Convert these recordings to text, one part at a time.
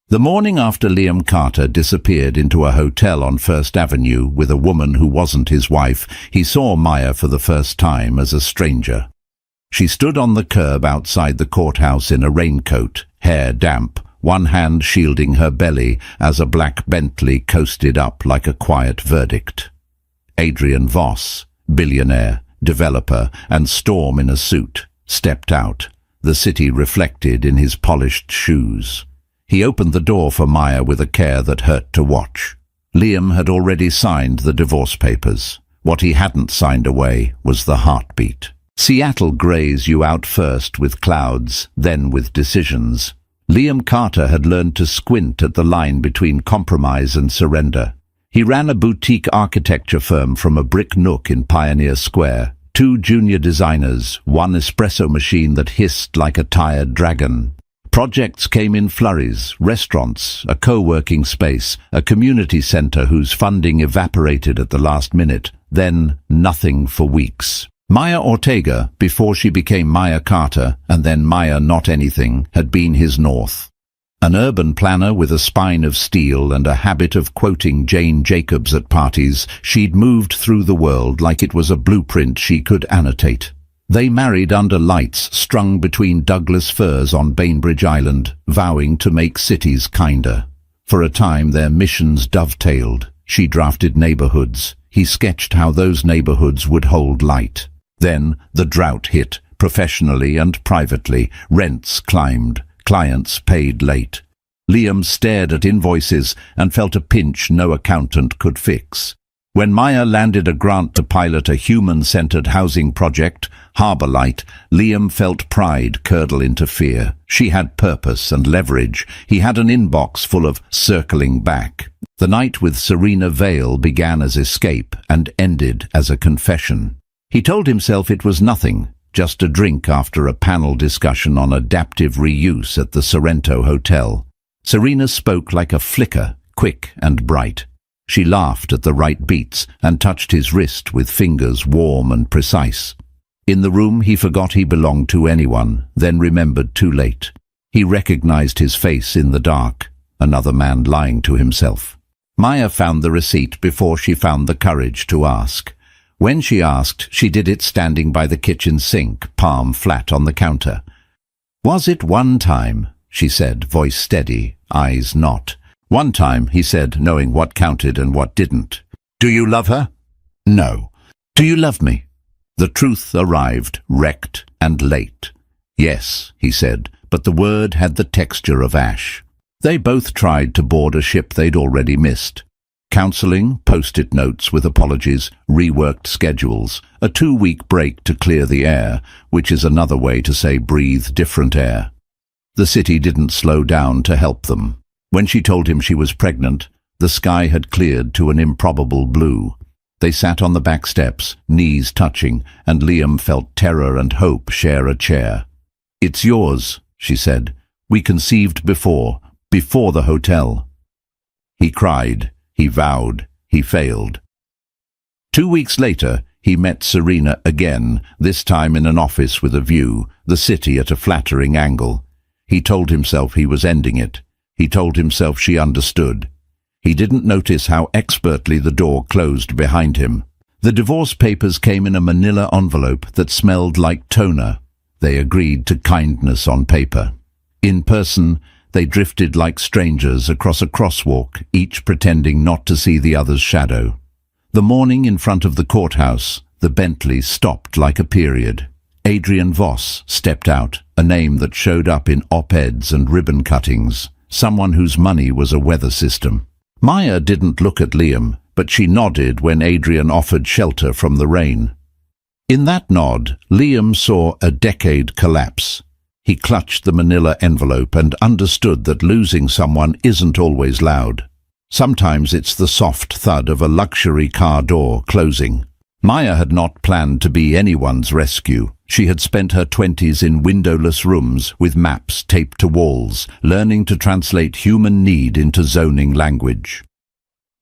The morning after Liam Carter disappeared into a hotel on First Avenue with a woman who wasn't his wife, he saw Maya for the first time as a stranger. She stood on the curb outside the courthouse in a raincoat, hair damp, one hand shielding her belly as a black Bentley coasted up like a quiet verdict. Adrian Voss, billionaire, developer, and Storm in a suit, stepped out, the city reflected in his polished shoes. He opened the door for Maya with a care that hurt to watch. Liam had already signed the divorce papers. What he hadn't signed away was the heartbeat. Seattle grays you out first with clouds, then with decisions. Liam Carter had learned to squint at the line between compromise and surrender. He ran a boutique architecture firm from a brick nook in Pioneer Square. 2 junior designers, 1 espresso machine that hissed like a tired dragon. Projects came in flurries: restaurants, a co-working space, a community center whose funding evaporated at the last minute, then nothing for weeks. Maya Ortega, before she became Maya Carter, and then Maya Not Anything, had been his north. An urban planner with a spine of steel and a habit of quoting Jane Jacobs at parties, she'd moved through the world like it was a blueprint she could annotate. They married under lights strung between Douglas firs on Bainbridge Island, vowing to make cities kinder. For a time their missions dovetailed. She drafted neighborhoods. He sketched how those neighborhoods would hold light. Then the drought hit, professionally and privately. Rents climbed. Clients paid late. Liam stared at invoices and felt a pinch no accountant could fix. When Maya landed a grant to pilot a human-centered housing project, Harbor Light, Liam felt pride curdle into fear. She had purpose and leverage. He had an inbox full of circling back. The night with Serena Vale began as escape and ended as a confession. He told himself it was nothing, just a drink after a panel discussion on adaptive reuse at the Sorrento Hotel. Serena spoke like a flicker, quick and bright. She laughed at the right beats and touched his wrist with fingers warm and precise. In the room he forgot he belonged to anyone, then remembered too late. He recognized his face in the dark, another man lying to himself. Maya found the receipt before she found the courage to ask. When she asked, she did it standing by the kitchen sink, palm flat on the counter. "Was it one time?" she said, voice steady, eyes not. "One time," he said, knowing what counted and what didn't. "Do you love her?" "No." "Do you love me?" The truth arrived, wrecked and late. "Yes," he said, but the word had the texture of ash. They both tried to board a ship they'd already missed. Counseling, post-it notes with apologies, reworked schedules, a 2-week break to clear the air, which is another way to say breathe different air. The city didn't slow down to help them. When she told him she was pregnant, the sky had cleared to an improbable blue. They sat on the back steps, knees touching, and Liam felt terror and hope share a chair. "It's yours," she said. "We conceived before the hotel." He cried, he vowed, he failed. 2 weeks later, he met Serena again, this time in an office with a view, the city at a flattering angle. He told himself he was ending it. He told himself she understood. He didn't notice how expertly the door closed behind him. The divorce papers came in a manila envelope that smelled like toner. They agreed to kindness on paper. In person, they drifted like strangers across a crosswalk, each pretending not to see the other's shadow. The morning in front of the courthouse, the Bentley stopped like a period. Adrian Voss stepped out, a name that showed up in op-eds and ribbon cuttings. Someone whose money was a weather system. Maya didn't look at Liam, but she nodded when Adrian offered shelter from the rain. In that nod, Liam saw a decade collapse. He clutched the manila envelope and understood that losing someone isn't always loud. Sometimes it's the soft thud of a luxury car door closing. Maya had not planned to be anyone's rescue. She had spent her 20s in windowless rooms with maps taped to walls, learning to translate human need into zoning language.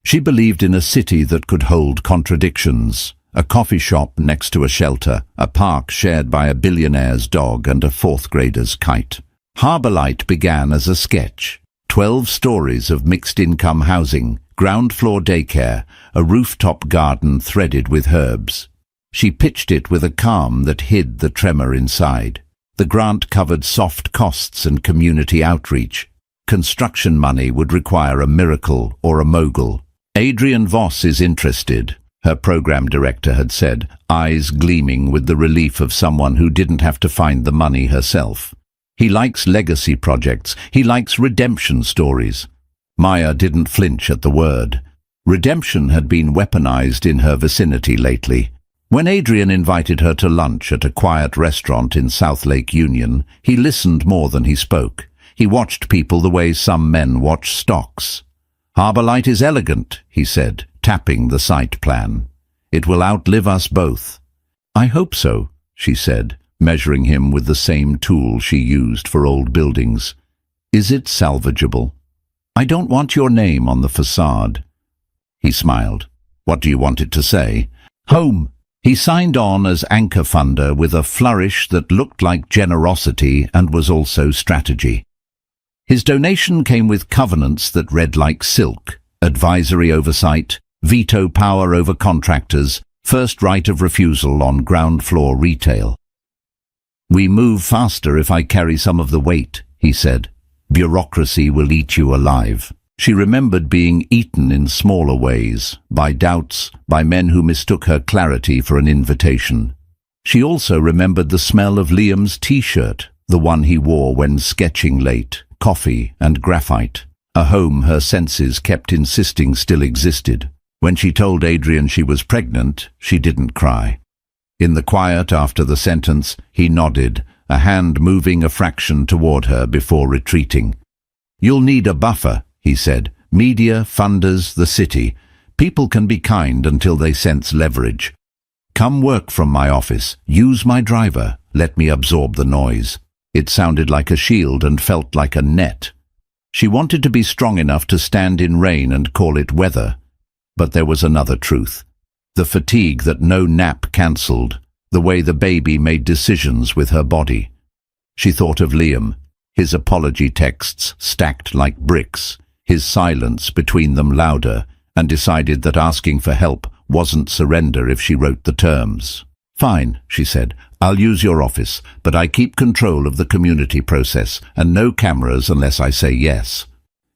She believed in a city that could hold contradictions. A coffee shop next to a shelter, a park shared by a billionaire's dog and a 4th grader's kite. Harbor Light began as a sketch. 12 stories of mixed-income housing, ground-floor daycare, a rooftop garden threaded with herbs. She pitched it with a calm that hid the tremor inside. The grant covered soft costs and community outreach. Construction money would require a miracle or a mogul. Adrian Voss is interested, her program director had said, eyes gleaming with the relief of someone who didn't have to find the money herself. He likes legacy projects. He likes redemption stories. Maya didn't flinch at the word. Redemption had been weaponized in her vicinity lately. When Adrian invited her to lunch at a quiet restaurant in South Lake Union, he listened more than he spoke. He watched people the way some men watch stocks. "Harbor Light is elegant," he said, tapping the site plan. "It will outlive us both." "I hope so," she said, measuring him with the same tool she used for old buildings. "Is it salvageable?" "I don't want your name on the facade." He smiled. "What do you want it to say?" "Home." He signed on as anchor funder with a flourish that looked like generosity and was also strategy. His donation came with covenants that read like silk: advisory oversight, veto power over contractors, first right of refusal on ground floor retail. "We move faster if I carry some of the weight," he said. "Bureaucracy will eat you alive." She remembered being eaten in smaller ways, by doubts, by men who mistook her clarity for an invitation. She also remembered the smell of Liam's T-shirt, the one he wore when sketching late, coffee and graphite, a home her senses kept insisting still existed. When she told Adrian she was pregnant, she didn't cry. In the quiet after the sentence, he nodded, a hand moving a fraction toward her before retreating. "You'll need a buffer," he said. "Media, funders, the city. People can be kind until they sense leverage. Come work from my office. Use my driver. Let me absorb the noise." It sounded like a shield and felt like a net. She wanted to be strong enough to stand in rain and call it weather. But there was another truth. The fatigue that no nap cancelled, the way the baby made decisions with her body. She thought of Liam, his apology texts stacked like bricks, his silence between them louder, and decided that asking for help wasn't surrender if she wrote the terms. "Fine," she said. "I'll use your office, but I keep control of the community process, and no cameras unless I say yes."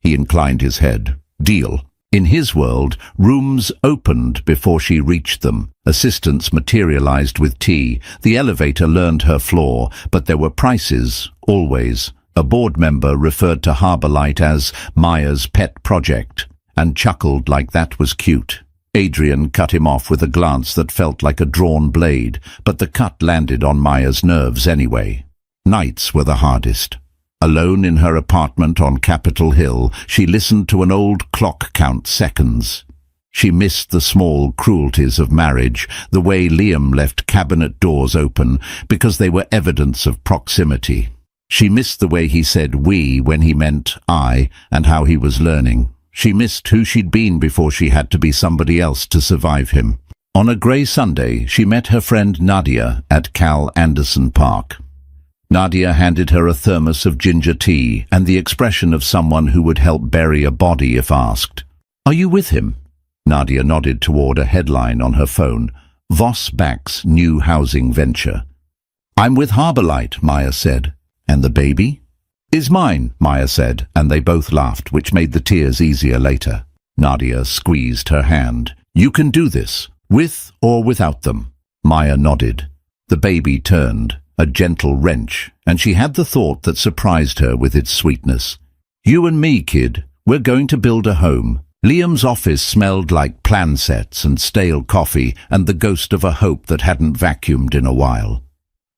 He inclined his head. "Deal." In his world, rooms opened before she reached them. Assistants materialized with tea. The elevator learned her floor, but there were prices, always. A board member referred to Harbor Light as Maya's pet project, and chuckled like that was cute. Adrian cut him off with a glance that felt like a drawn blade, but the cut landed on Maya's nerves anyway. Nights were the hardest. Alone in her apartment on Capitol Hill, she listened to an old clock count seconds. She missed the small cruelties of marriage, the way Liam left cabinet doors open because they were evidence of proximity. She missed the way he said "we" when he meant "I," and how he was learning. She missed who she'd been before she had to be somebody else to survive him. On a grey Sunday, she met her friend Nadia at Cal Anderson Park. Nadia handed her a thermos of ginger tea and the expression of someone who would help bury a body if asked. "Are you with him?" Nadia nodded toward a headline on her phone. "Voss backs new housing venture." "I'm with Harbor Light," Maya said. "And the baby?" "Is mine," Maya said, and they both laughed, which made the tears easier later. Nadia squeezed her hand. "You can do this, with or without them." Maya nodded. The baby turned, a gentle wrench, and she had the thought that surprised her with its sweetness. "You and me, kid, we're going to build a home." Liam's office smelled like plan sets and stale coffee and the ghost of a hope that hadn't vacuumed in a while.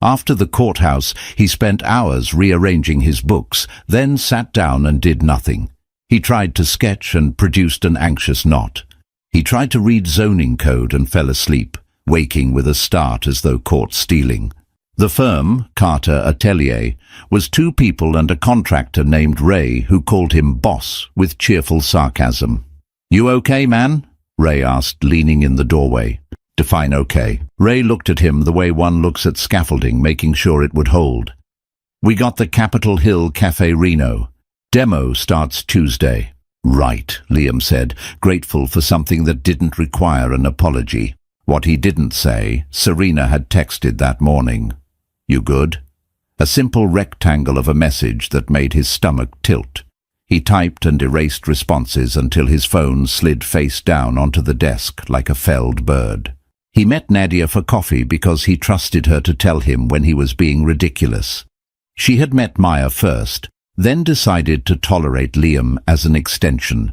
After the courthouse, he spent hours rearranging his books, then sat down and did nothing. He tried to sketch and produced an anxious knot. He tried to read zoning code and fell asleep, waking with a start as though caught stealing. The firm, Carter Atelier, was two people and a contractor named Ray who called him boss with cheerful sarcasm. "You okay, man?" Ray asked, leaning in the doorway. "Define okay." Ray looked at him the way one looks at scaffolding, making sure it would hold. "We got the Capitol Hill Cafe Reno. Demo starts Tuesday. Right, Liam said, grateful for something that didn't require an apology. What he didn't say, Serena had texted that morning. You good? A simple rectangle of a message that made his stomach tilt. He typed and erased responses until his phone slid face down onto the desk like a felled bird. He met Nadia for coffee because he trusted her to tell him when he was being ridiculous. She had met Maya first, then decided to tolerate Liam as an extension.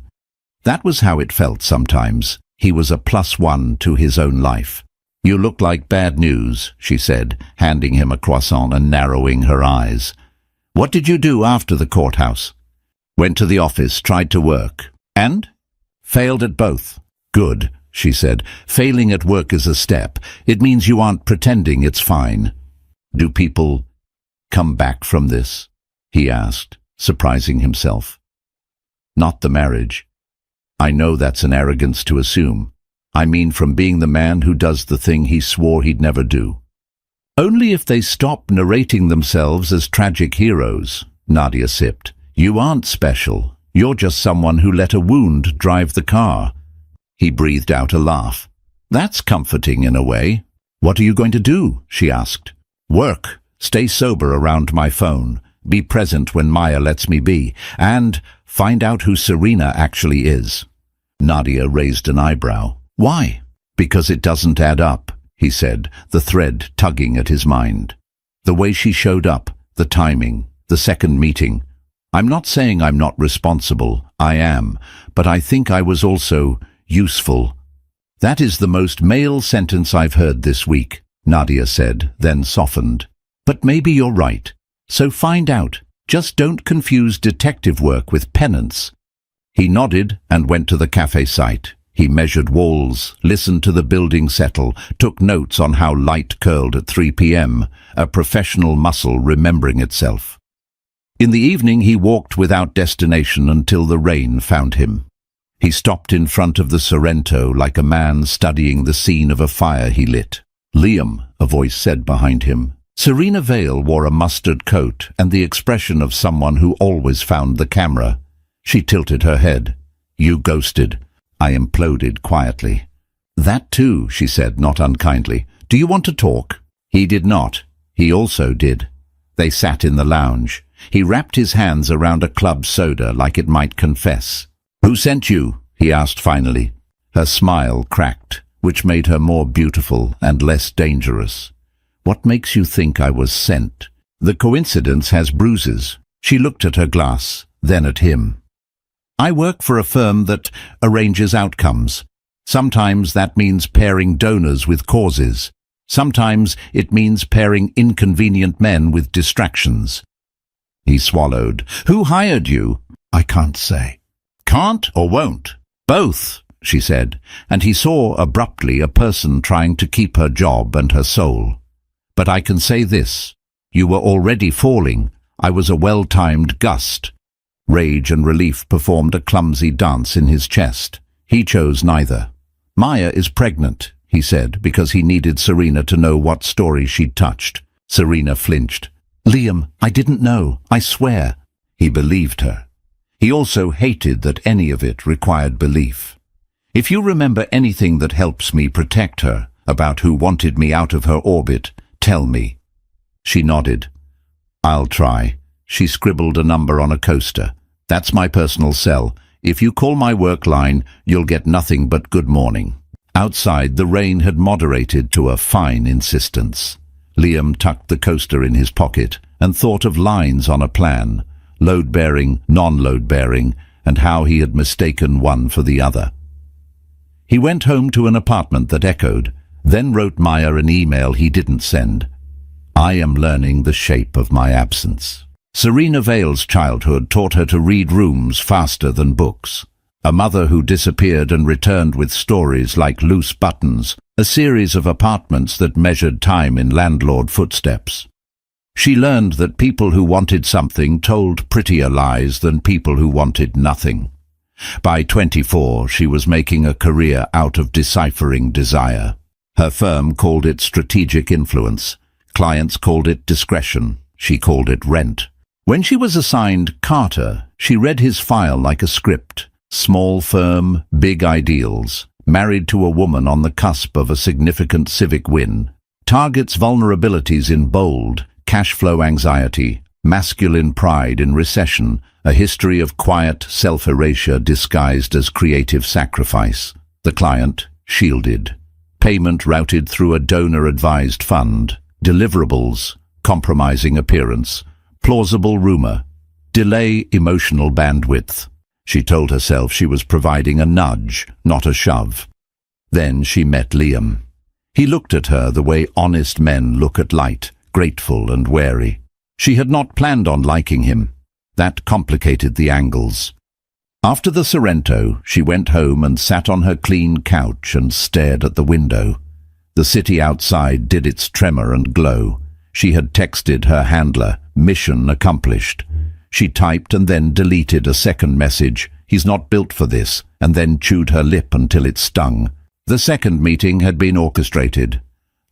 That was how it felt sometimes. He was a +1 to his own life. You look like bad news, she said, handing him a croissant and narrowing her eyes. What did you do after the courthouse? Went to the office, tried to work. And? Failed at both. Good, she said. Failing at work is a step. It means you aren't pretending it's fine. Do people come back from this? He asked, surprising himself. Not the marriage. I know that's an arrogance to assume. I mean from being the man who does the thing he swore he'd never do. Only if they stop narrating themselves as tragic heroes, Nadia sipped. You aren't special. You're just someone who let a wound drive the car. He breathed out a laugh. That's comforting in a way. What are you going to do? She asked. Work. Stay sober around my phone. Be present when Maya lets me be. And find out who Serena actually is. Nadia raised an eyebrow. Why? Because it doesn't add up, he said, the thread tugging at his mind. The way she showed up, the timing, the second meeting. I'm not saying I'm not responsible. I am. But I think I was also useful. That is the most male sentence I've heard this week, Nadia said, then softened. But maybe you're right. So find out. Just don't confuse detective work with penance. He nodded and went to the cafe site. He measured walls, listened to the building settle, took notes on how light curled at 3 p.m., a professional muscle remembering itself. In the evening he walked without destination until the rain found him. He stopped in front of the Sorrento like a man studying the scene of a fire he lit. Liam, a voice said behind him. Serena Vale wore a mustard coat and the expression of someone who always found the camera. She tilted her head. You ghosted. I imploded quietly. That too, she said, not unkindly. Do you want to talk? He did not. He also did. They sat in the lounge. He wrapped his hands around a club soda like it might confess. Who sent you? He asked finally. Her smile cracked, which made her more beautiful and less dangerous. What makes you think I was sent? The coincidence has bruises. She looked at her glass, then at him. I work for a firm that arranges outcomes. Sometimes that means pairing donors with causes. Sometimes it means pairing inconvenient men with distractions. He swallowed. Who hired you? I can't say. Can't or won't? Both, she said, and he saw abruptly a person trying to keep her job and her soul. But I can say this. You were already falling. I was a well-timed gust. Rage and relief performed a clumsy dance in his chest. He chose neither. Maya is pregnant, he said, because he needed Serena to know what story she'd touched. Serena flinched. Liam, I didn't know, I swear. He believed her. He also hated that any of it required belief. If you remember anything that helps me protect her, about who wanted me out of her orbit, tell me. She nodded. I'll try. She scribbled a number on a coaster. That's my personal cell. If you call my work line, you'll get nothing but good morning. Outside, the rain had moderated to a fine insistence. Liam tucked the coaster in his pocket and thought of lines on a plan, load-bearing, non-load-bearing, and how he had mistaken one for the other. He went home to an apartment that echoed, then wrote Maya an email he didn't send. I am learning the shape of my absence. Serena Vale's childhood taught her to read rooms faster than books. A mother who disappeared and returned with stories like loose buttons, a series of apartments that measured time in landlord footsteps. She learned that people who wanted something told prettier lies than people who wanted nothing. By 24, she was making a career out of deciphering desire. Her firm called it strategic influence. Clients called it discretion. She called it rent. When she was assigned Carter, she read his file like a script. Small firm, big ideals. Married to a woman on the cusp of a significant civic win. Targets vulnerabilities in bold, cash flow anxiety, masculine pride in recession, a history of quiet self-erasure disguised as creative sacrifice. The client, shielded. Payment routed through a donor-advised fund. Deliverables, compromising appearance. Plausible rumor. Delay emotional bandwidth. She told herself she was providing a nudge, not a shove. Then she met Liam. He looked at her the way honest men look at light, grateful and wary. She had not planned on liking him. That complicated the angles. After the Sorrento, she went home and sat on her clean couch and stared at the window. The city outside did its tremor and glow. She had texted her handler, mission accomplished. She typed and then deleted a second message, he's not built for this, and then chewed her lip until it stung. The second meeting had been orchestrated.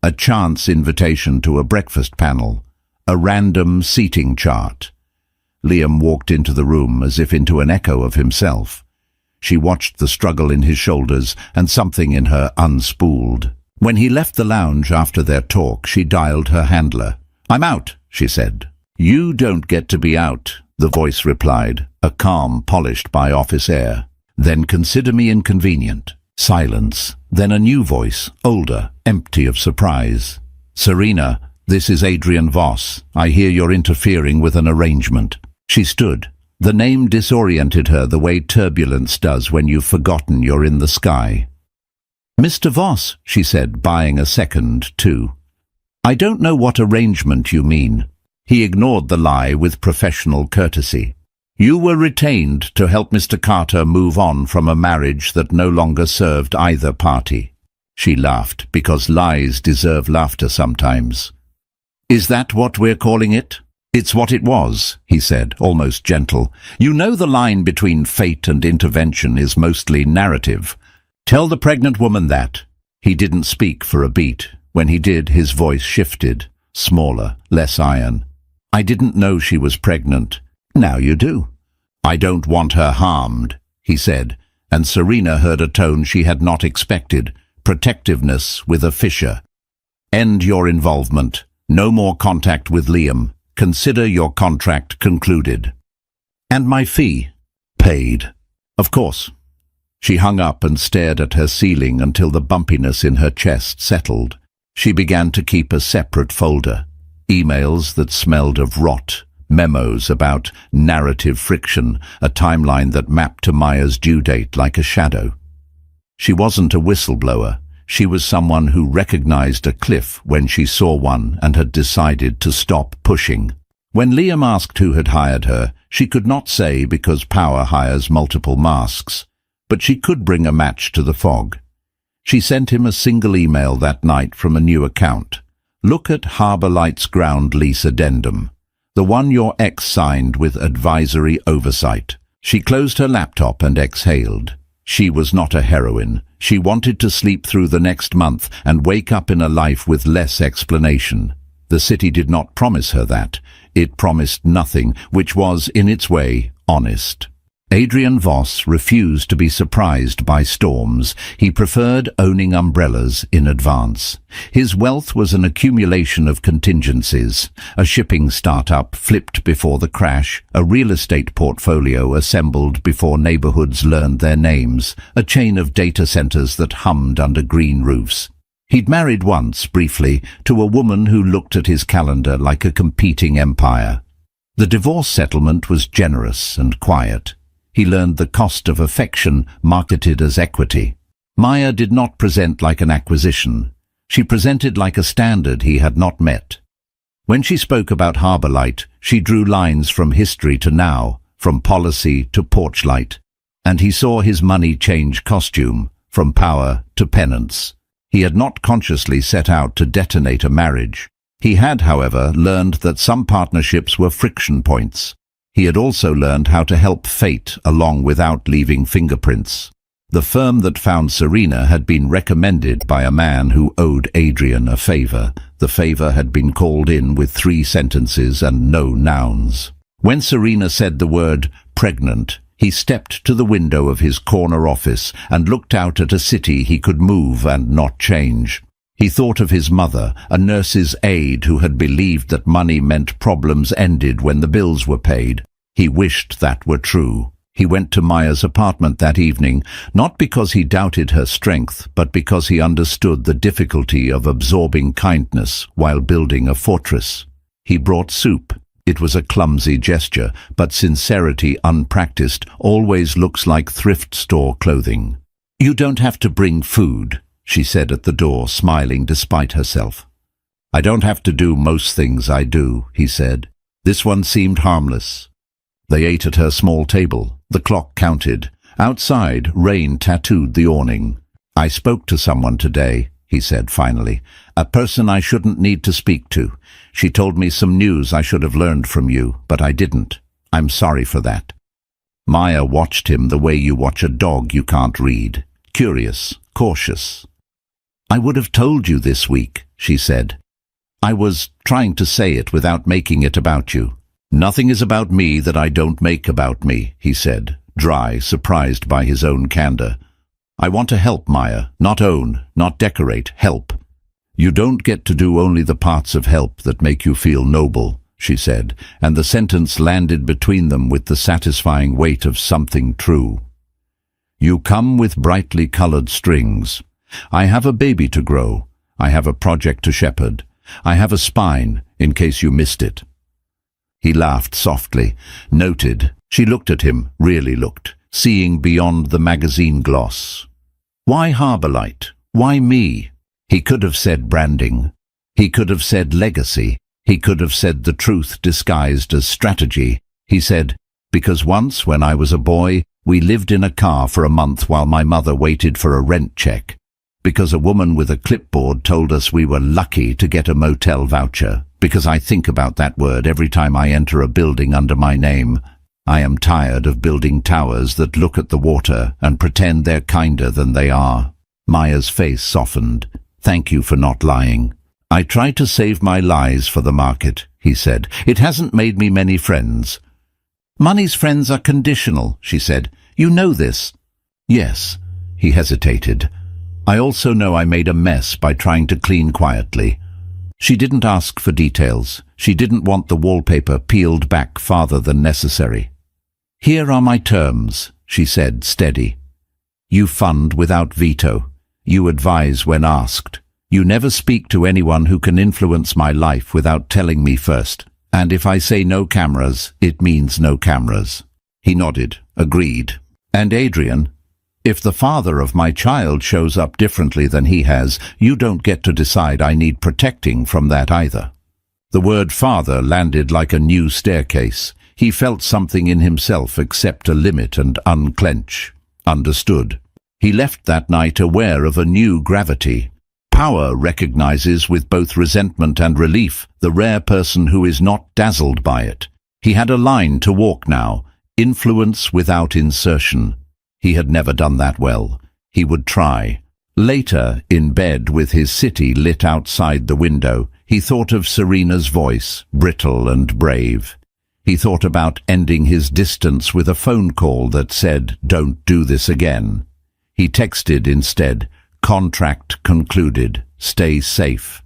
A chance invitation to a breakfast panel. A random seating chart. Liam walked into the room as if into an echo of himself. She watched the struggle in his shoulders and something in her unspooled. When he left the lounge after their talk, she dialed her handler. "I'm out," she said. "You don't get to be out," the voice replied, a calm polished by office air. "Then consider me inconvenient." Silence. Then a new voice, older, empty of surprise. "Serena, this is Adrian Voss. I hear you're interfering with an arrangement." She stood. The name disoriented her the way turbulence does when you've forgotten you're in the sky. "Mr. Voss," she said, buying a second, too. "I don't know what arrangement you mean." He ignored the lie with professional courtesy. "You were retained to help Mr. Carter move on from a marriage that no longer served either party." She laughed, because lies deserve laughter sometimes. "Is that what we're calling it?" "It's what it was," he said, almost gentle. "You know the line between fate and intervention is mostly narrative. Tell the pregnant woman that." He didn't speak for a beat. When he did, his voice shifted, smaller, less iron. "I didn't know she was pregnant. Now you do." "I don't want her harmed," he said, and Serena heard a tone she had not expected, protectiveness with a fissure. "End your involvement. No more contact with Liam. Consider your contract concluded." "And my fee?" "Paid." "Of course." She hung up and stared at her ceiling until the bumpiness in her chest settled. She began to keep a separate folder. Emails that smelled of rot, memos about narrative friction, a timeline that mapped to Maya's due date like a shadow. She wasn't a whistleblower. She was someone who recognized a cliff when she saw one and had decided to stop pushing. When Liam asked who had hired her, she could not say because power hires multiple masks, but she could bring a match to the fog. She sent him a single email that night from a new account. "Look at Harbour Light's ground lease addendum, the one your ex signed with advisory oversight." She closed her laptop and exhaled. She was not a heroine. She wanted to sleep through the next month and wake up in a life with less explanation. The city did not promise her that. It promised nothing, which was, in its way, honest. Adrian Voss refused to be surprised by storms. He preferred owning umbrellas in advance. His wealth was an accumulation of contingencies. A shipping startup flipped before the crash, a real estate portfolio assembled before neighborhoods learned their names, a chain of data centers that hummed under green roofs. He'd married once, briefly, to a woman who looked at his calendar like a competing empire. The divorce settlement was generous and quiet. He learned the cost of affection marketed as equity. Maya did not present like an acquisition. She presented like a standard he had not met. When she spoke about Harbour Light, she drew lines from history to now, from policy to porch light. And he saw his money change costume, from power to penance. He had not consciously set out to detonate a marriage. He had, however, learned that some partnerships were friction points. He had also learned how to help fate along without leaving fingerprints. The firm that found Serena had been recommended by a man who owed Adrian a favor. The favor had been called in with 3 sentences and no nouns. When Serena said the word pregnant, he stepped to the window of his corner office and looked out at a city he could move and not change. He thought of his mother, a nurse's aide who had believed that money meant problems ended when the bills were paid. He wished that were true. He went to Maya's apartment that evening, not because he doubted her strength, but because he understood the difficulty of absorbing kindness while building a fortress. He brought soup. It was a clumsy gesture, but sincerity unpracticed always looks like thrift store clothing. "You don't have to bring food," she said at the door, smiling despite herself. "I don't have to do most things I do," he said. This one seemed harmless. They ate at her small table. The clock counted. Outside, rain tattooed the awning. "I spoke to someone today," he said finally. "A person I shouldn't need to speak to. She told me some news I should have learned from you, but I didn't. I'm sorry for that." Maya watched him the way you watch a dog you can't read. Curious, cautious. "I would have told you this week," she said. "I was trying to say it without making it about you." "Nothing is about me that I don't make about me," he said, dry, surprised by his own candor. "I want to help, Maya, not own, not decorate, help." "You don't get to do only the parts of help that make you feel noble," she said, and the sentence landed between them with the satisfying weight of something true. "You come with brightly colored strings. I have a baby to grow. I have a project to shepherd. I have a spine, in case you missed it." He laughed softly, noted. She looked at him, really looked, seeing beyond the magazine gloss. "Why Harbourlight? Why me?" He could have said branding. He could have said legacy. He could have said the truth disguised as strategy. He said, "Because once, when I was a boy, we lived in a car for a month while my mother waited for a rent check. Because a woman with a clipboard told us we were lucky to get a motel voucher. Because I think about that word every time I enter a building under my name. I am tired of building towers that look at the water and pretend they're kinder than they are." Maya's face softened. "Thank you for not lying." "I try to save my lies for the market," he said. "It hasn't made me many friends." "Money's friends are conditional," she said. "You know this." "Yes." He hesitated. "I also know I made a mess by trying to clean quietly." She didn't ask for details. She didn't want the wallpaper peeled back farther than necessary. "Here are my terms," she said, steady. "You fund without veto. You advise when asked. You never speak to anyone who can influence my life without telling me first. And if I say no cameras, it means no cameras." He nodded, agreed. "And Adrian, if the father of my child shows up differently than he has, you don't get to decide I need protecting from that either." The word father landed like a new staircase. He felt something in himself accept a limit and unclench. Understood. He left that night aware of a new gravity. Power recognizes with both resentment and relief the rare person who is not dazzled by it. He had a line to walk now, influence without insertion. He had never done that well. He would try. Later, in bed with his city lit outside the window, he thought of Serena's voice, brittle and brave. He thought about ending his distance with a phone call that said, "Don't do this again." He texted instead, "Contract concluded. Stay safe."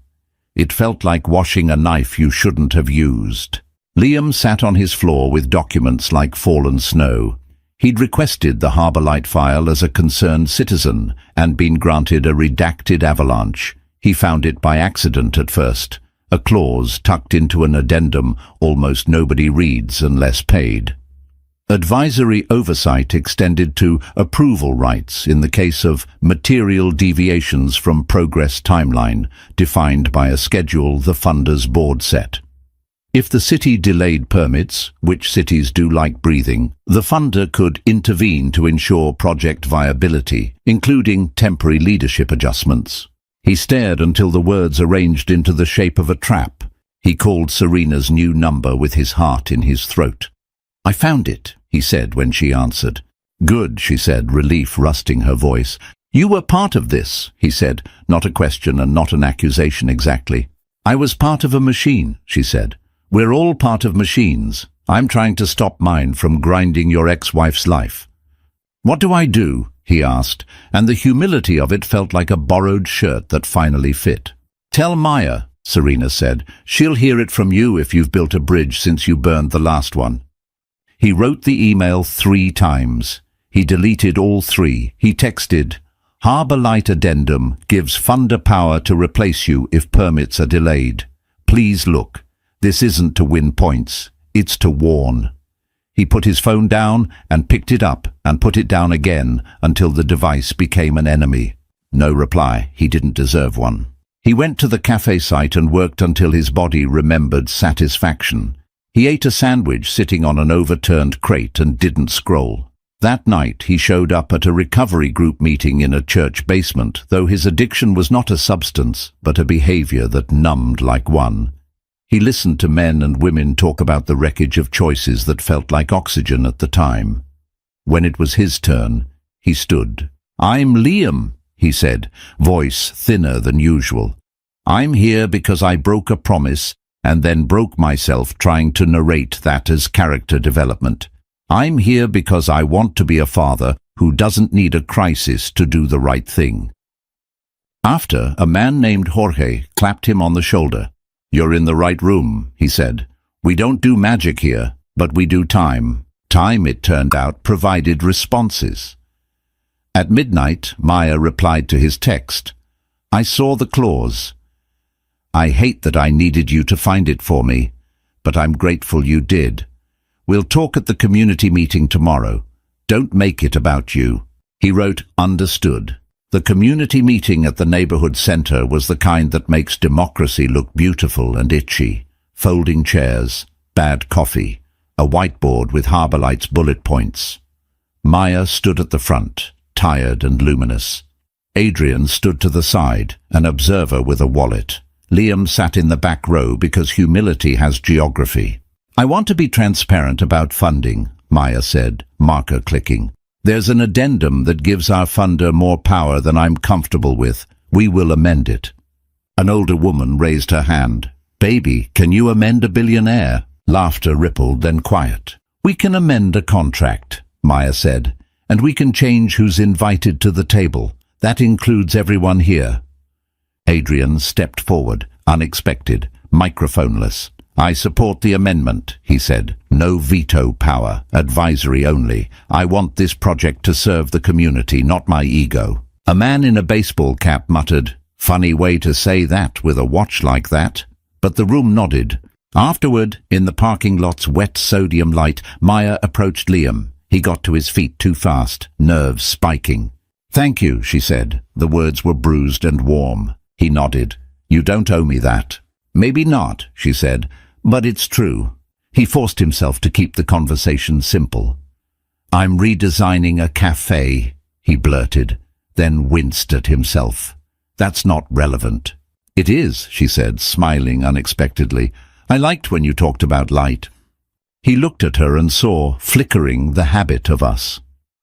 It felt like washing a knife you shouldn't have used. Liam sat on his floor with documents like fallen snow. He'd requested the Harbourlight file as a concerned citizen and been granted a redacted avalanche. He found it by accident at first, a clause tucked into an addendum almost nobody reads unless paid. Advisory oversight extended to approval rights in the case of material deviations from progress timeline, defined by a schedule the funder's board set. If the city delayed permits, which cities do like breathing, the funder could intervene to ensure project viability, including temporary leadership adjustments. He stared until the words arranged into the shape of a trap. He called Serena's new number with his heart in his throat. "I found it," he said when she answered. "Good," she said, relief rusting her voice. "You were part of this," he said, not a question and not an accusation exactly. "I was part of a machine," she said. "We're all part of machines." I'm trying to stop mine from grinding your ex-wife's life." "What do I do?" he asked, and the humility of it felt like a borrowed shirt that finally fit. "Tell Maya," Serena said. "She'll hear it from you if you've built a bridge since you burned the last one." He wrote the email 3 times. He deleted all 3. He texted, "Harbor Light Addendum gives funder power to replace you if permits are delayed. Please look. This isn't to win points. It's to warn." He put his phone down and picked it up and put it down again until the device became an enemy. No reply. He didn't deserve one. He went to the cafe site and worked until his body remembered satisfaction. He ate a sandwich sitting on an overturned crate and didn't scroll. That night he showed up at a recovery group meeting in a church basement, though his addiction was not a substance, but a behavior that numbed like one. He listened to men and women talk about the wreckage of choices that felt like oxygen at the time. When it was his turn, he stood. "I'm Liam," he said, voice thinner than usual. "I'm here because I broke a promise and then broke myself trying to narrate that as character development. I'm here because I want to be a father who doesn't need a crisis to do the right thing." After, a man named Jorge clapped him on the shoulder. "You're in the right room," he said. "We don't do magic here, but we do time." Time, it turned out, provided responses. At midnight, Maya replied to his text. "I saw the clause. I hate that I needed you to find it for me, but I'm grateful you did. We'll talk at the community meeting tomorrow. Don't make it about you." He wrote, "Understood." The community meeting at the neighborhood center was the kind that makes democracy look beautiful and itchy. Folding chairs, bad coffee, a whiteboard with Harbor Light's bullet points. Maya stood at the front, tired and luminous. Adrian stood to the side, an observer with a wallet. Liam sat in the back row because humility has geography. "I want to be transparent about funding," Maya said, marker clicking. "There's an addendum that gives our funder more power than I'm comfortable with. We will amend it." An older woman raised her hand. "Baby, can you amend a billionaire?" Laughter rippled, then quiet. "We can amend a contract," Maya said, "and we can change who's invited to the table. That includes everyone here." Adrian stepped forward, unexpected, microphoneless. "I support the amendment," he said. "No veto power, advisory only. I want this project to serve the community, not my ego." A man in a baseball cap muttered, "Funny way to say that with a watch like that." But the room nodded. Afterward, in the parking lot's wet sodium light, Maya approached Liam. He got to his feet too fast, nerves spiking. "Thank you," she said. The words were bruised and warm. He nodded. "You don't owe me that." "Maybe not," she said, "but it's true." He forced himself to keep the conversation simple. "I'm redesigning a cafe," he blurted, then winced at himself. "That's not relevant." "It is," she said, smiling unexpectedly. "I liked when you talked about light." He looked at her and saw, flickering, the habit of us.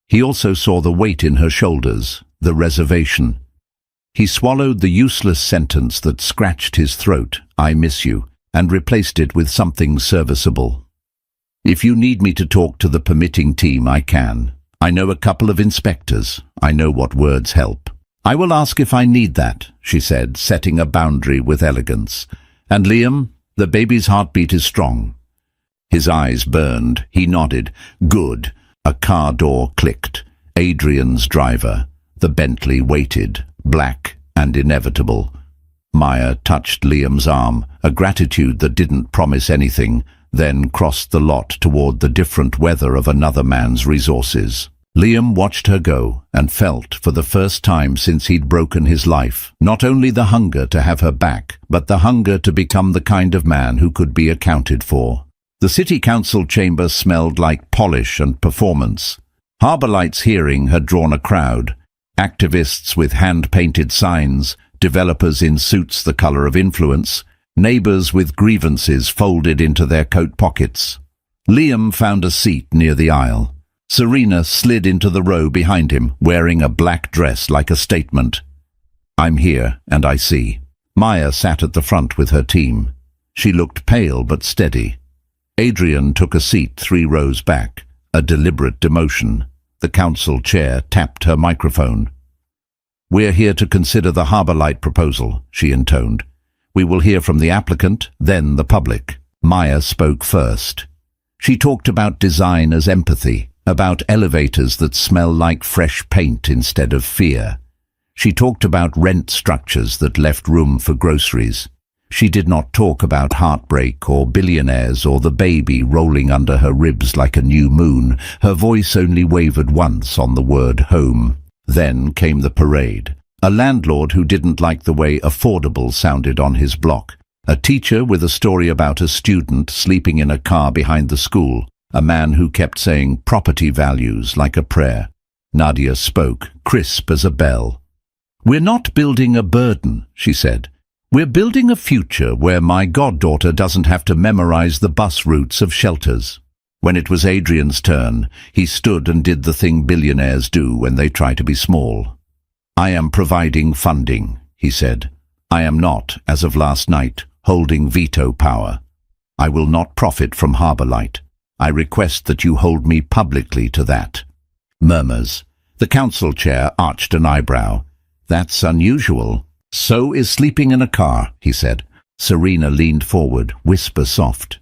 He also saw the weight in her shoulders, the reservation. He swallowed the useless sentence that scratched his throat, "I miss you," and replaced it with something serviceable. "If you need me to talk to the permitting team, I can. I know a couple of inspectors. I know what words help." "I will ask if I need that," she said, setting a boundary with elegance. "And Liam, the baby's heartbeat is strong." His eyes burned. He nodded. "Good." A car door clicked. Adrian's driver. The Bentley waited, black and inevitable. Maya touched Liam's arm, a gratitude that didn't promise anything, then crossed the lot toward the different weather of another man's resources. Liam watched her go and felt, for the first time since he'd broken his life, not only the hunger to have her back, but the hunger to become the kind of man who could be accounted for. The city council chamber smelled like polish and performance. Harbor Light's hearing had drawn a crowd. Activists with hand-painted signs, developers in suits the color of influence, neighbors with grievances folded into their coat pockets. Liam found a seat near the aisle. Serena slid into the row behind him, wearing a black dress like a statement. "I'm here, and I see." Maya sat at the front with her team. She looked pale but steady. Adrian took a seat 3 rows back, a deliberate demotion. The council chair tapped her microphone. "We're here to consider the Harbour Light proposal," she intoned. "We will hear from the applicant, then the public." Maya spoke first. She talked about design as empathy, about elevators that smell like fresh paint instead of fear. She talked about rent structures that left room for groceries. She did not talk about heartbreak or billionaires or the baby rolling under her ribs like a new moon. Her voice only wavered once on the word home. Then came the parade. A landlord who didn't like the way affordable sounded on his block. A teacher with a story about a student sleeping in a car behind the school. A man who kept saying property values like a prayer. Nadia spoke, crisp as a bell. "We're not building a burden," she said. "We're building a future where my goddaughter doesn't have to memorize the bus routes of shelters." When it was Adrian's turn, he stood and did the thing billionaires do when they try to be small. "I am providing funding," he said. "I am not, as of last night, holding veto power. I will not profit from Harbour Light. I request that you hold me publicly to that." Murmurs. The council chair arched an eyebrow. "That's unusual." "So is sleeping in a car," he said. Serena leaned forward, whisper soft.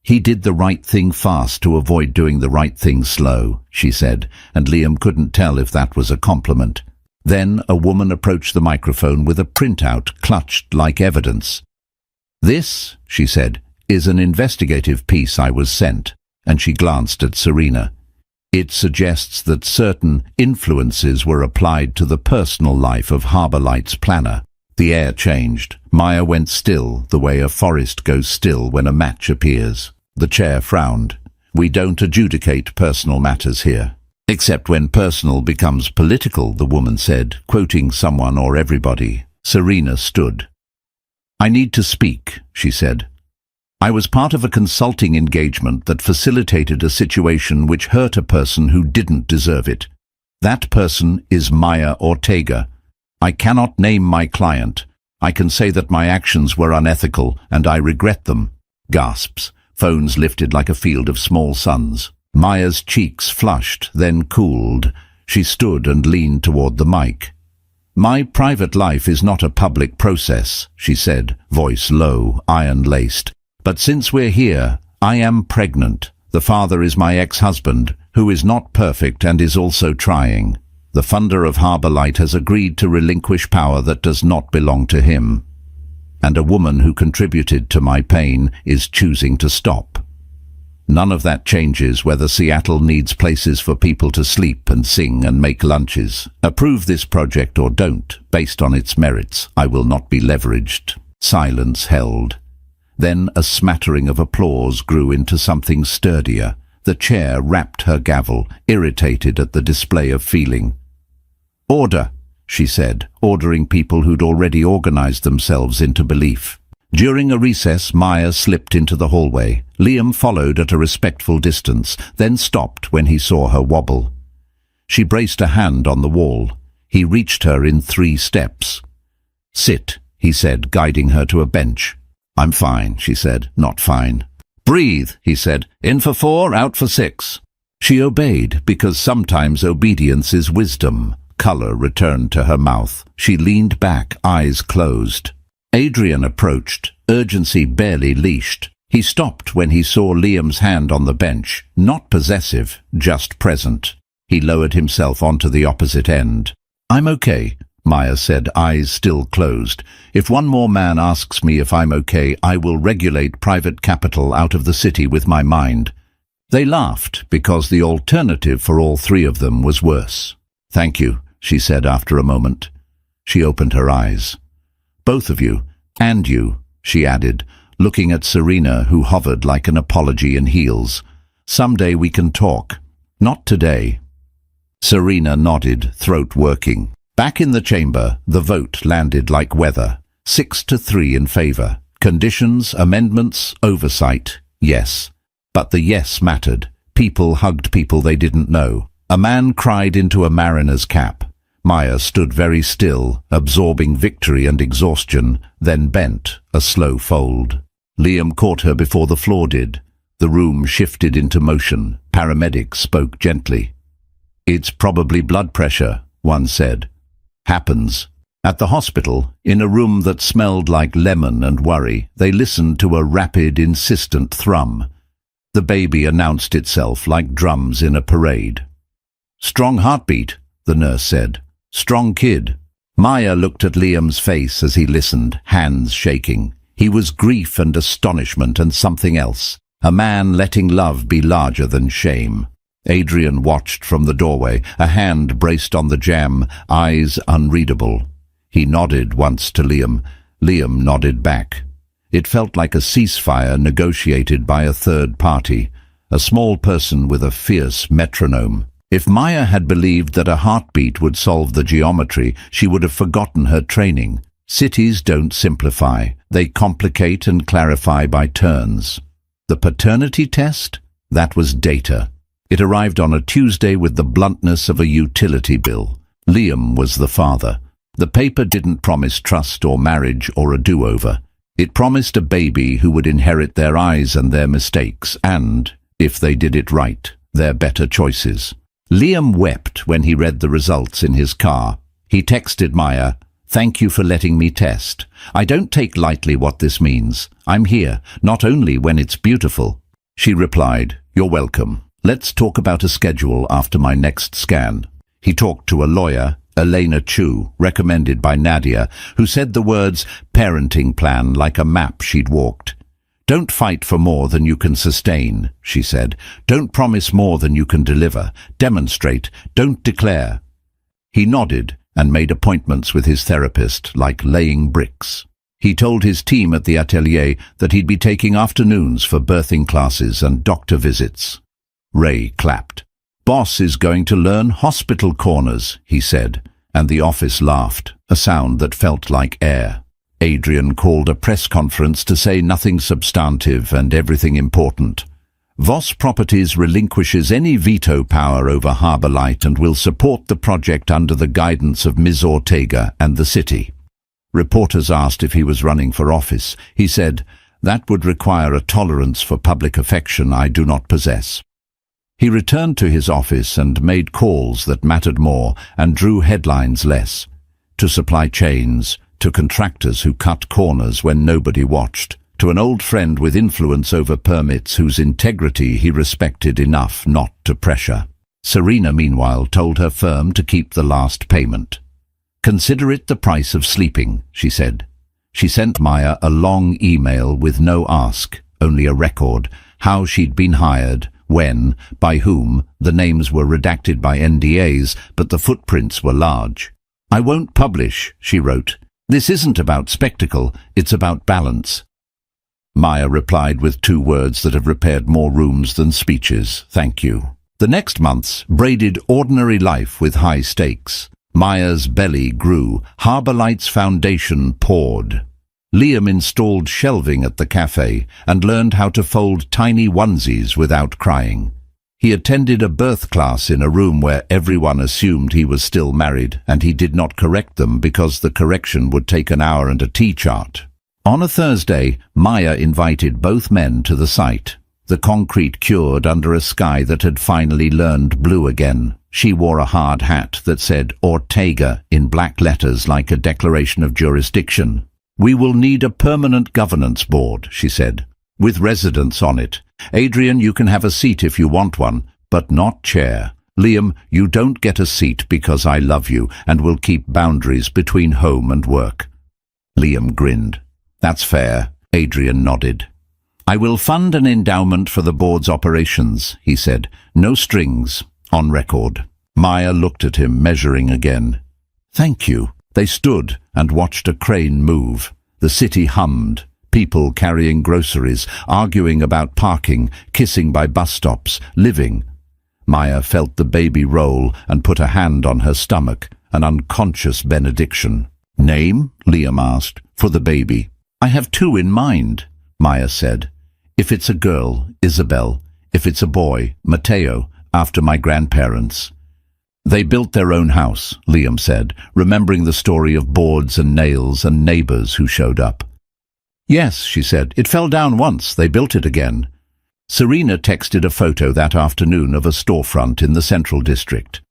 "He did the right thing fast to avoid doing the right thing slow," she said, and Liam couldn't tell if that was a compliment. Then a woman approached the microphone with a printout clutched like evidence. "This," she said, "is an investigative piece I was sent," and she glanced at Serena. "It suggests that certain influences were applied to the personal life of Harbour Light's planner." The air changed. Maya went still, the way a forest goes still when a match appears. The chair frowned. "We don't adjudicate personal matters here." "Except when personal becomes political," the woman said, quoting someone or everybody. Serena stood. "I need to speak," she said. "I was part of a consulting engagement that facilitated a situation which hurt a person who didn't deserve it. That person is Maya Ortega. I cannot name my client. I can say that my actions were unethical, and I regret them." Gasps. Phones lifted like a field of small suns. Maya's cheeks flushed, then cooled. She stood and leaned toward the mic. "My private life is not a public process," she said, voice low, iron-laced. "But since we're here, I am pregnant. The father is my ex-husband, who is not perfect and is also trying. The funder of Harbour Light has agreed to relinquish power that does not belong to him. And a woman who contributed to my pain is choosing to stop. None of that changes whether Seattle needs places for people to sleep and sing and make lunches. Approve this project or don't, based on its merits. I will not be leveraged." Silence held. Then a smattering of applause grew into something sturdier. The chair rapped her gavel, irritated at the display of feeling. "Order," she said, ordering people who'd already organized themselves into belief. During a recess, Maya slipped into the hallway. Liam followed at a respectful distance, then stopped when he saw her wobble. She braced a hand on the wall. He reached her in 3 steps. "Sit," he said, guiding her to a bench. "I'm fine," she said, "not fine." "Breathe," he said, "in for 4, out for 6. She obeyed, because sometimes obedience is wisdom. Color returned to her mouth. She leaned back, eyes closed. Adrian approached, urgency barely leashed. He stopped when he saw Liam's hand on the bench, not possessive, just present. He lowered himself onto the opposite end. "I'm okay," Maya said, eyes still closed. "If one more man asks me if I'm okay, I will regulate private capital out of the city with my mind." They laughed, because the alternative for all 3 of them was worse. "Thank you," she said after a moment. She opened her eyes. "Both of you, and you," she added, looking at Serena, who hovered like an apology in heels. "Someday we can talk. Not today." Serena nodded, throat working. Back in the chamber, the vote landed like weather. 6-3 in favor. Conditions, amendments, oversight, yes. But the yes mattered. People hugged people they didn't know. A man cried into a mariner's cap. Maya stood very still, absorbing victory and exhaustion, then bent, a slow fold. Liam caught her before the floor did. The room shifted into motion. Paramedics spoke gently. "It's probably blood pressure," one said. "Happens." At the hospital, in a room that smelled like lemon and worry, they listened to a rapid, insistent thrum. The baby announced itself like drums in a parade. "Strong heartbeat," the nurse said. "Strong kid." Maya looked at Liam's face as he listened, hands shaking. He was grief and astonishment and something else. A man letting love be larger than shame. Adrian watched from the doorway, a hand braced on the jamb, eyes unreadable. He nodded once to Liam. Liam nodded back. It felt like a ceasefire negotiated by a third party, a small person with a fierce metronome. If Maya had believed that a heartbeat would solve the geometry, she would have forgotten her training. Cities don't simplify. They complicate and clarify by turns. The paternity test? That was data. It arrived on a Tuesday with the bluntness of a utility bill. Liam was the father. The paper didn't promise trust or marriage or a do-over. It promised a baby who would inherit their eyes and their mistakes and, if they did it right, their better choices. Liam wept when he read the results in his car. He texted Maya, "Thank you for letting me test. I don't take lightly what this means. I'm here, not only when it's beautiful." She replied, "You're welcome. Let's talk about a schedule after my next scan." He talked to a lawyer, Elena Chu, recommended by Nadia, who said the words parenting plan like a map she'd walked. "Don't fight for more than you can sustain," she said. "Don't promise more than you can deliver. Demonstrate. Don't declare." He nodded and made appointments with his therapist like laying bricks. He told his team at the atelier that he'd be taking afternoons for birthing classes and doctor visits. Ray clapped. "Boss is going to learn hospital corners," he said, and the office laughed, a sound that felt like air. Adrian called a press conference to say nothing substantive and everything important. Voss Properties relinquishes any veto power over Harbour Light and will support the project under the guidance of Ms. Ortega and the city. Reporters asked if he was running for office. He said, "That would require a tolerance for public affection I do not possess." He returned to his office and made calls that mattered more and drew headlines less. To supply chains, to contractors who cut corners when nobody watched, to an old friend with influence over permits whose integrity he respected enough not to pressure. Serena, meanwhile, told her firm to keep the last payment. "Consider it the price of sleeping," she said. She sent Maya a long email with no ask, only a record, how she'd been hired, when, by whom. The names were redacted by NDAs, but the footprints were large. "I won't publish," she wrote. "This isn't about spectacle, it's about balance." Maya replied with 2 words that have repaired more rooms than speeches: "Thank you." The next months braided ordinary life with high stakes. Maya's belly grew. Harbour Light's foundation poured. Liam installed shelving at the cafe and learned how to fold tiny onesies without crying. He attended a birth class in a room where everyone assumed he was still married, and he did not correct them because the correction would take an hour and a T-chart. On a Thursday, Maya invited both men to the site. The concrete cured under a sky that had finally learned blue again. She wore a hard hat that said Ortega in black letters like a declaration of jurisdiction. "We will need a permanent governance board," she said, "with residents on it. Adrian, you can have a seat if you want one, but not chair. Liam, you don't get a seat because I love you and will keep boundaries between home and work." Liam grinned. "That's fair." Adrian nodded. "I will fund an endowment for the board's operations," he said. "No strings, on record." Maya looked at him, measuring again. "Thank you." They stood and watched a crane move. The city hummed. People carrying groceries, arguing about parking, kissing by bus stops, living. Maya felt the baby roll and put a hand on her stomach, an unconscious benediction. "Name?" Liam asked. "For the baby." "I have 2 in mind," Maya said. "If it's a girl, Isabel. If it's a boy, Mateo, after my grandparents." "They built their own house," Liam said, remembering the story of boards and nails and neighbors who showed up. "Yes," she said, "it fell down once. They built it again." Serena texted a photo that afternoon of a storefront in the Central District.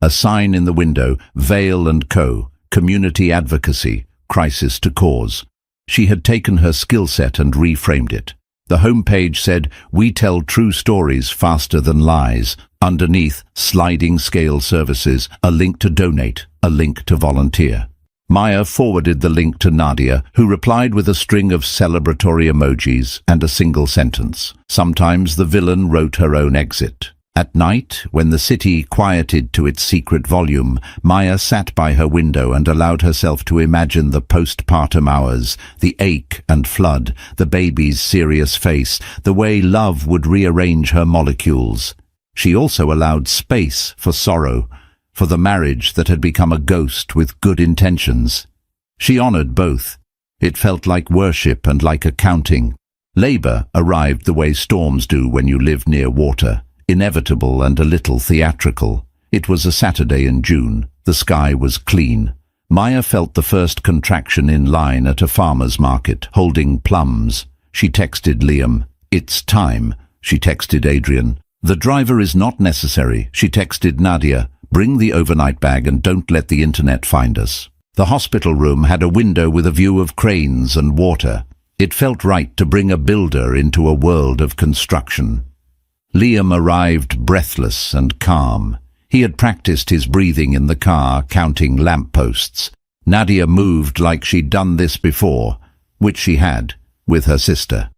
A sign in the window, Vale & Co., Community Advocacy, Crisis to Cause. She had taken her skill set and reframed it. The homepage said, "We tell true stories faster than lies." Underneath, sliding scale services, a link to donate, a link to volunteer. Maya forwarded the link to Nadia, who replied with a string of celebratory emojis and a single sentence. Sometimes the villain wrote her own exit. At night, when the city quieted to its secret volume, Maya sat by her window and allowed herself to imagine the postpartum hours, the ache and flood, the baby's serious face, the way love would rearrange her molecules. She also allowed space for sorrow, for the marriage that had become a ghost with good intentions. She honored both. It felt like worship and like accounting. Labor arrived the way storms do when you live near water. Inevitable and a little theatrical. It was a Saturday in June. The sky was clean. Maya felt the first contraction in line at a farmer's market, holding plums. She texted Liam. "It's time." She texted Adrian. "The driver is not necessary." She texted Nadia. "Bring the overnight bag and don't let the internet find us." The hospital room had a window with a view of cranes and water. It felt right to bring a builder into a world of construction. Liam arrived breathless and calm. He had practiced his breathing in the car, counting lampposts. Nadia moved like she'd done this before, which she had, with her sister.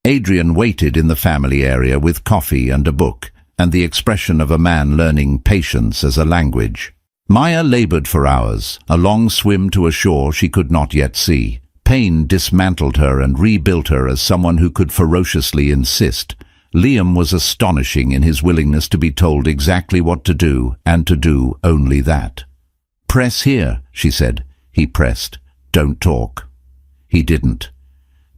Adrian waited in the family area with coffee and a book, and the expression of a man learning patience as a language. Maya labored for hours, a long swim to a shore she could not yet see. Pain dismantled her and rebuilt her as someone who could ferociously insist. Liam was astonishing in his willingness to be told exactly what to do, and to do only that. "Press here," she said. He pressed. "Don't talk." He didn't.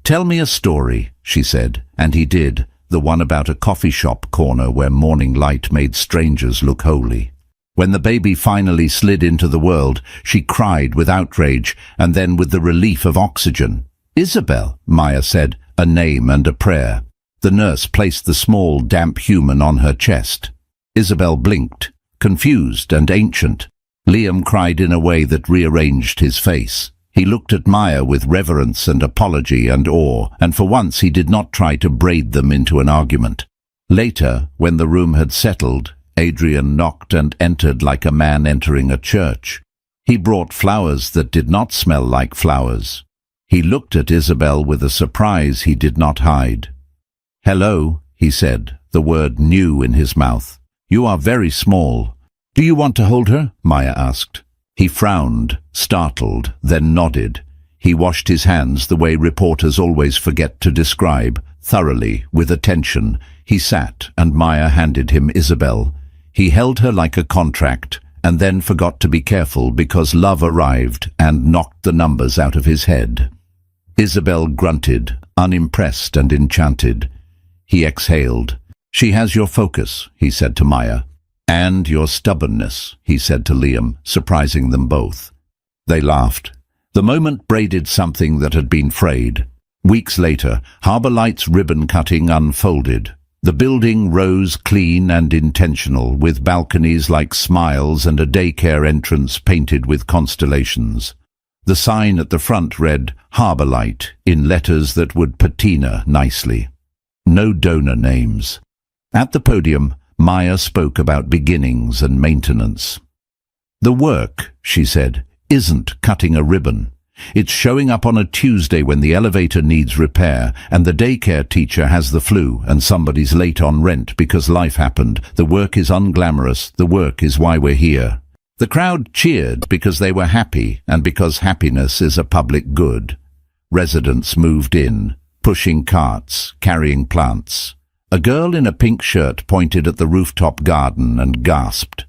"Tell me a story," she said, and he did, the one about a coffee shop corner where morning light made strangers look holy. When the baby finally slid into the world, she cried with outrage, and then with the relief of oxygen. "Isabel," Maya said, a name and a prayer. The nurse placed the small, damp human on her chest. Isabel blinked, confused and ancient. Liam cried in a way that rearranged his face. He looked at Maya with reverence and apology and awe, and for once he did not try to braid them into an argument. Later, when the room had settled, Adrian knocked and entered like a man entering a church. He brought flowers that did not smell like flowers. He looked at Isabel with a surprise he did not hide. "Hello," he said, the word new in his mouth. "You are very small." "Do you want to hold her?" Maya asked. He frowned, startled, then nodded. He washed his hands the way reporters always forget to describe, thoroughly, with attention. He sat, and Maya handed him Isabel. He held her like a contract, and then forgot to be careful because love arrived and knocked the numbers out of his head. Isabel grunted, unimpressed and enchanted. He exhaled. "She has your focus," he said to Maya. "And your stubbornness," he said to Liam, surprising them both. They laughed. The moment braided something that had been frayed. Weeks later, Harbour Light's ribbon-cutting unfolded. The building rose clean and intentional, with balconies like smiles and a daycare entrance painted with constellations. The sign at the front read, "Harbour Light," in letters that would patina nicely. No donor names. At the podium, Maya spoke about beginnings and maintenance. "The work," she said, "isn't cutting a ribbon. It's showing up on a Tuesday when the elevator needs repair and the daycare teacher has the flu and somebody's late on rent because life happened. The work is unglamorous. The work is why we're here." The crowd cheered because they were happy and because happiness is a public good. Residents moved in, pushing carts, carrying plants. A girl in a pink shirt pointed at the rooftop garden and gasped.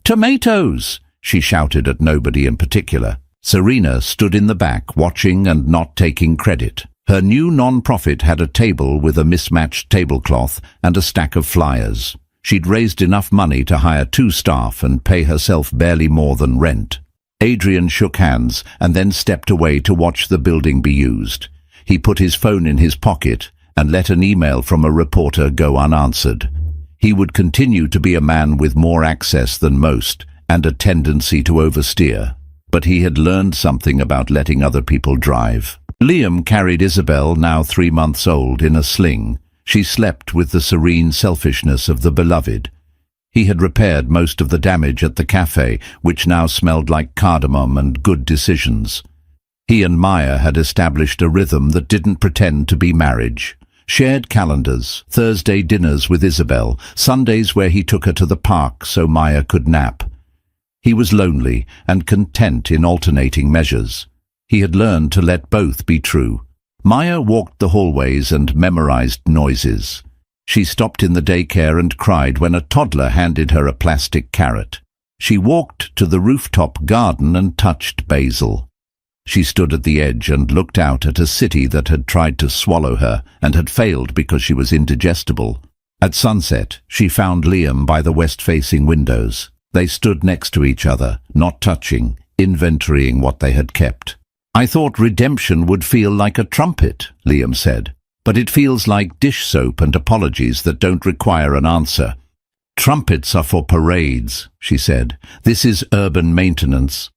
"Tomatoes!" she shouted at nobody in particular. Serena stood in the back, watching and not taking credit. Her new non-profit had a table with a mismatched tablecloth and a stack of flyers. She'd raised enough money to hire 2 staff and pay herself barely more than rent. Adrian shook hands and then stepped away to watch the building be used. He put his phone in his pocket and let an email from a reporter go unanswered. He would continue to be a man with more access than most and a tendency to oversteer. But he had learned something about letting other people drive. Liam carried Isabel, now 3 months old, in a sling. She slept with the serene selfishness of the beloved. He had repaired most of the damage at the cafe, which now smelled like cardamom and good decisions. He and Maya had established a rhythm that didn't pretend to be marriage. Shared calendars, Thursday dinners with Isabel, Sundays where he took her to the park so Maya could nap. He was lonely and content in alternating measures. He had learned to let both be true. Maya walked the hallways and memorized noises. She stopped in the daycare and cried when a toddler handed her a plastic carrot. She walked to the rooftop garden and touched basil. She stood at the edge and looked out at a city that had tried to swallow her and had failed because she was indigestible. At sunset, she found Liam by the west-facing windows. They stood next to each other, not touching, inventorying what they had kept. "I thought redemption would feel like a trumpet," Liam said. "But it feels like dish soap and apologies that don't require an answer." "Trumpets are for parades," she said. "This is urban maintenance."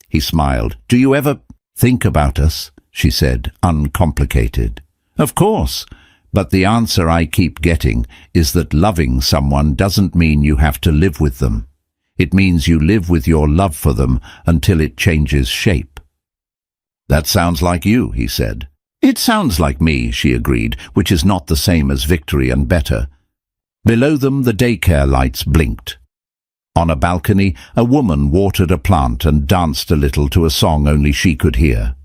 He smiled. "Do you ever think about us?" she said, uncomplicated. "Of course. But the answer I keep getting is that loving someone doesn't mean you have to live with them. It means you live with your love for them until it changes shape." "That sounds like you," he said. "It sounds like me," she agreed, which is not the same as victory and better. Below them, the daycare lights blinked. On a balcony, a woman watered a plant and danced a little to a song only she could hear.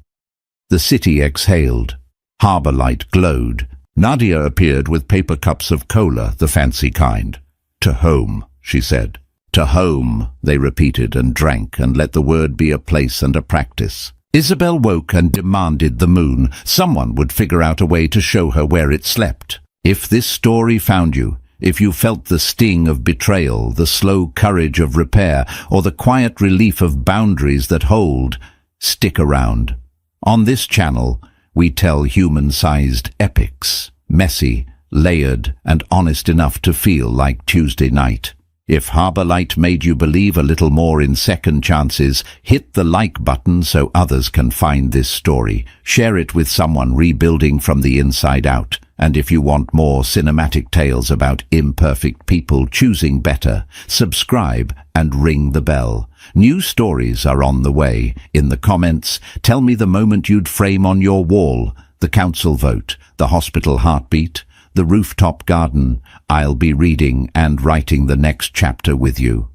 The city exhaled. Harbour light glowed. Nadia appeared with paper cups of cola, the fancy kind. "To home," she said. "To home," they repeated and drank and let the word be a place and a practice. Isabel woke and demanded the moon. Someone would figure out a way to show her where it slept. If this story found you, if you felt the sting of betrayal, the slow courage of repair, or the quiet relief of boundaries that hold, stick around. On this channel, we tell human-sized epics, messy, layered, and honest enough to feel like Tuesday night. If Harbour Light made you believe a little more in second chances, hit the like button so others can find this story. Share it with someone rebuilding from the inside out. And if you want more cinematic tales about imperfect people choosing better, subscribe and ring the bell. New stories are on the way. In the comments, tell me the moment you'd frame on your wall. The council vote, the hospital heartbeat, the rooftop garden. I'll be reading and writing the next chapter with you.